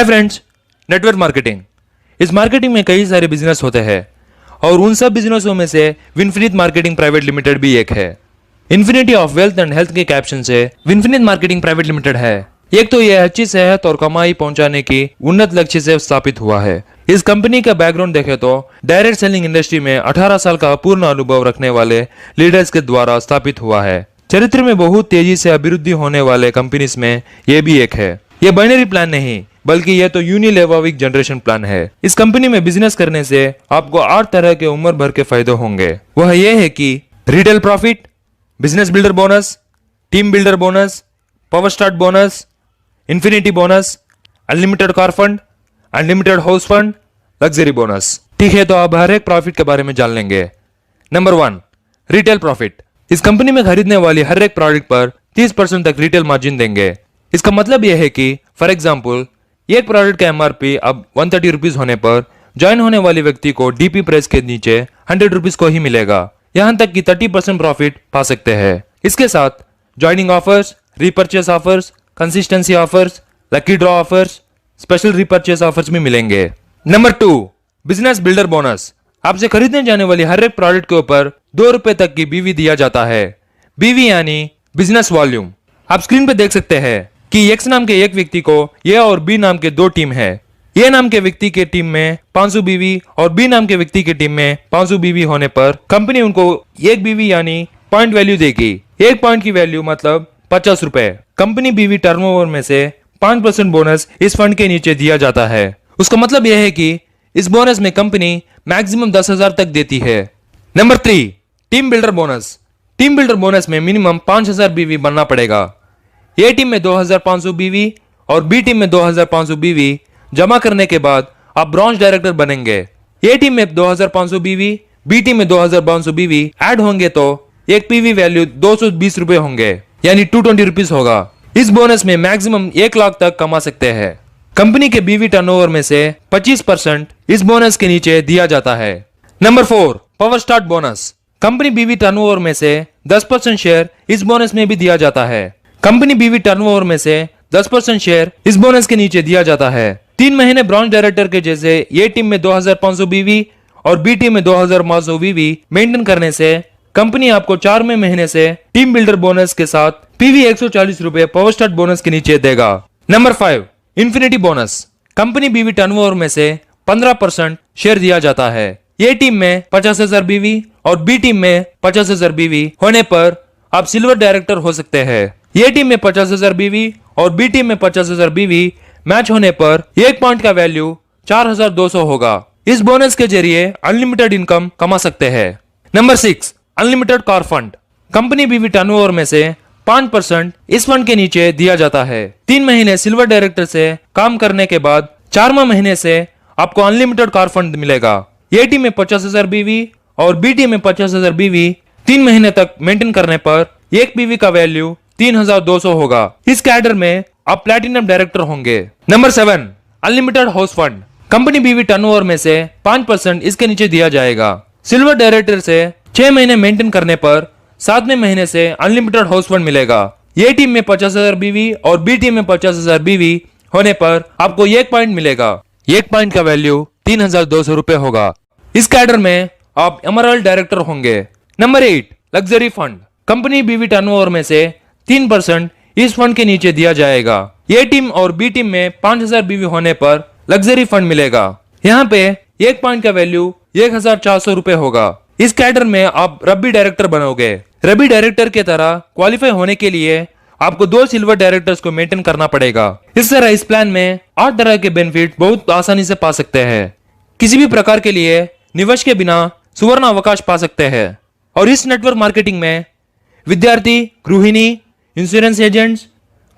Hi friends, network marketing. इस marketing में कई सारे बिजनेस होते हैं और उन सब बिजनेसों में से विनफिनिट मार्केटिंग प्राइवेट लिमिटेड भी एक है। Infinity of wealth and health के कैप्शन से विनफिनिट मार्केटिंग प्राइवेट लिमिटेड है। एक तो यह अच्छी सेहत और कमाई पहुंचाने की उन्नत लक्ष्य से स्थापित हुआ है। इस कंपनी का बैकग्राउंड देखें तो डायरेक्ट सेलिंग इंडस्ट्री में 18 साल का पूर्ण अनुभव रखने वाले लीडर्स के द्वारा स्थापित हुआ है। चरित्र में बहुत तेजी से अभिवृद्धि होने वाले कंपनीज में यह भी एक है। यह बाइनरी प्लान नहीं बल्कि यह तो यूनिलेवरिक जनरेशन प्लान है। इस कंपनी में बिजनेस करने से आपको 8 तरह के उम्र भर के फायदे होंगे। वह यह है कि retail profit, business builder bonus, team builder bonus, power start bonus, infinity bonus, unlimited car fund, unlimited house fund, luxury bonus. ठीक है, तो अब हर एक प्रॉफिट के बारे में जान लेंगे। Number 1, retail profit. इस कंपनी में खरीदने वाली हर एक प्रोडक्ट पर 30% तक रिटेल मार्जिन देंगे। इसका मतलब यह है कि फॉर एग्जाम्पल एक प्रोडक्ट का एमआरपी अब 130 रुपीज होने पर ज्वाइन होने वाले व्यक्ति को डीपी प्राइस के नीचे 100 रुपीज को ही मिलेगा। यहां तक कि 30% प्रॉफिट पा सकते हैं। इसके साथ joining offers, repurchase offers, consistency offers, lucky draw offers, special repurchase offers भी मिलेंगे। Number 2, business builder bonus. आपसे खरीदने जाने वाली हर एक प्रोडक्ट के ऊपर 2 रुपए तक की बीवी दिया जाता है। बीवी यानी बिजनेस वॉल्यूम। आप स्क्रीन पे देख सकते हैं कि एक्स नाम के एक व्यक्ति को ए और बी नाम के 2 टीम है। ए नाम के व्यक्ति के टीम में 500 बीवी और बी नाम के व्यक्ति के टीम में 500 बीवी होने पर कंपनी उनको एक बीवी यानी पॉइंट वैल्यू देगी। एक पॉइंट की वैल्यू मतलब 50 रुपए। कंपनी बीवी टर्नओवर में से 5% बोनस इस फंड के नीचे दिया जाता है। उसका मतलब यह है कि इस बोनस में कंपनी मैक्सिमम 10,000 तक देती है। Number 3, team builder bonus. Team builder bonus में मिनिमम 5,000 बीवी बनना पड़ेगा। ए टीम में 2,500 बीवी और बी टीम में 2,500 बीवी जमा करने के बाद आप ब्रॉन्ज डायरेक्टर बनेंगे। ए टीम में 2,500 बीवी, बी टीम में 2,500 बीवी ऐड होंगे तो एक पीवी वैल्यू 220 रुपए होंगे यानी 220 रुपीज होगा। इस बोनस में मैक्सिमम 1 लाख तक कमा सकते हैं। कंपनी के बीवी टर्नओवर में से 25% इस बोनस के नीचे दिया जाता है। Number 4, power start bonus. Company बीवी टर्नओवर में से 10% शेयर इस बोनस में भी दिया जाता है। कंपनी बीवी टर्नओवर में से 10% शेयर इस बोनस के नीचे दिया जाता है। 3 महीने ब्रॉन्ज डायरेक्टर के जैसे ए टीम में 2,500 बीवी और बी टीम में 2,500 बीवी मेंटेन करने से कंपनी आपको 4वें महीने से टीम बिल्डर बोनस के साथ पीवी 140 रुपए पावर स्टार्ट बोनस के नीचे देगा। Number 5, infinity bonus. कंपनी बीवी टर्नओवर में से 15% शेयर दिया जाता है। ए टीम में 50,000 बीवी और बी टीम में 50,000 बीवी होने पर आप सिल्वर डायरेक्टर हो सकते हैं। ए टीम में 50,000 बीवी और बी टीम में 50,000 बीवी मैच होने पर एक पॉइंट का वैल्यू 4,200 होगा। इस बोनस के जरिए अनलिमिटेड इनकम कमा सकते हैं। Number 6, unlimited car fund. Company बीवी टर्नओवर में से 5% इस फंड के नीचे दिया जाता है। 3 महीने सिल्वर डायरेक्टर से काम करने के बाद 4वें महीने से आपको अनलिमिटेड कार फंड मिलेगा। ए टीम में 50,000 बीवी और बी टीम में 50,000 बीवी 3 महीने तक मेंटेन करने पर एक बीवी का वैल्यू 3,200 होगा। इस कैडर में आप प्लैटिनम डायरेक्टर होंगे। Number 7, unlimited house fund. Company बीवी टर्नओवर में से 5% इसके नीचे दिया जाएगा। सिल्वर डायरेक्टर से 6 महीने मेंटेन करने पर 7वें महीने से अनलिमिटेड हाउस फंड मिलेगा। ए टीम में 50,000 बीवी और बी टीम में 50,000 बीवी होने पर आपको एक पॉइंट मिलेगा। एक पॉइंट का वैल्यू 3,200 रुपए होगा। इस कैडर में आप एमराल्ड डायरेक्टर होंगे। Number 8, luxury fund. कंपनी बीवी टर्नओवर में से 3% इस फंड के नीचे दिया जाएगा। ए टीम और बी टीम में 5,000 बीवी होने पर लग्जरी फंड मिलेगा। यहाँ पे एक पॉइंट का वैल्यू 1,400 रुपए होगा। इस कैडर में आप रब्बी डायरेक्टर बनोगे। रब्बी डायरेक्टर के तरह क्वालिफाई होने के लिए आपको 2 सिल्वर डायरेक्टर्स को मेंटेन करना पड़ेगा। इस तरह इस प्लान में 8 तरह के बेनिफिट बहुत आसानी से पा सकते हैं। किसी भी प्रकार के लिए निवेश के बिना सुवर्ण अवकाश पा सकते हैं। और इस नेटवर्क मार्केटिंग में विद्यार्थी, गृहिणी, इंश्योरेंस एजेंट्स,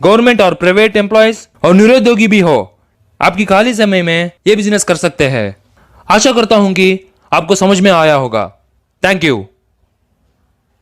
गवर्नमेंट और प्राइवेट एम्प्लॉयज और निरुद्योगी भी हो, आपकी खाली समय में ये बिजनेस कर सकते हैं। आशा करता हूं कि आपको समझ में आया होगा। Thank you.